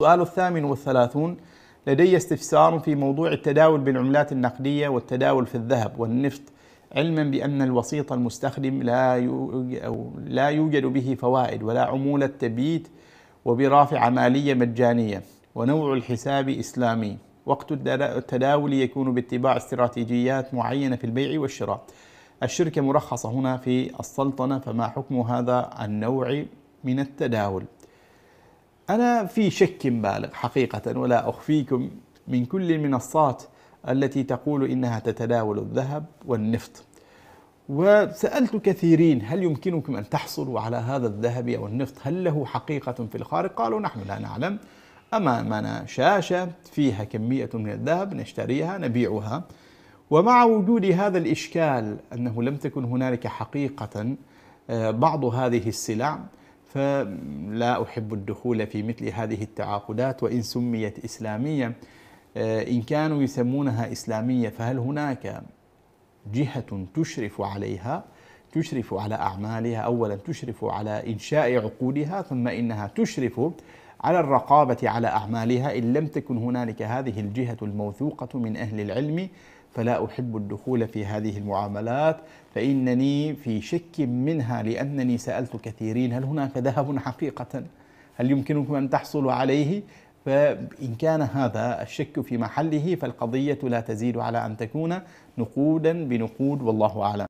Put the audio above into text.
السؤال 38. لدي استفسار في موضوع التداول بالعملات النقدية والتداول في الذهب والنفط، علما بأن الوسيط المستخدم لا يوجد به فوائد ولا عمولة تبيت وبرافع مالية مجانية، ونوع الحساب إسلامي. وقت التداول يكون باتباع استراتيجيات معينة في البيع والشراء. الشركة مرخصة هنا في السلطنة، فما حكم هذا النوع من التداول؟ أنا في شك بالغ حقيقة، ولا أخفيكم، من كل المنصات التي تقول إنها تتداول الذهب والنفط. وسألت كثيرين: هل يمكنكم أن تحصلوا على هذا الذهب أو النفط؟ هل له حقيقة في الخارج؟ قالوا: نحن لا نعلم. أمامنا شاشة فيها كمية من الذهب نشتريها نبيعها. ومع وجود هذا الإشكال أنه لم تكن هنالك حقيقة بعض هذه السلع، فلا أحب الدخول في مثل هذه التعاقدات. وإن سميت إسلامية، إن كانوا يسمونها إسلامية، فهل هناك جهة تشرف عليها، تشرف على أعمالها؟ أولا تشرف على إنشاء عقودها، ثم إنها تشرف على الرقابة على أعمالها. إن لم تكن هنالك هذه الجهة الموثوقة من أهل العلم، فلا أحب الدخول في هذه المعاملات، فإنني في شك منها، لأنني سألت كثيرين: هل هناك ذهب حقيقة؟ هل يمكنكم أن تحصلوا عليه؟ فإن كان هذا الشك في محله، فالقضية لا تزيد على أن تكون نقودا بنقود، والله أعلم.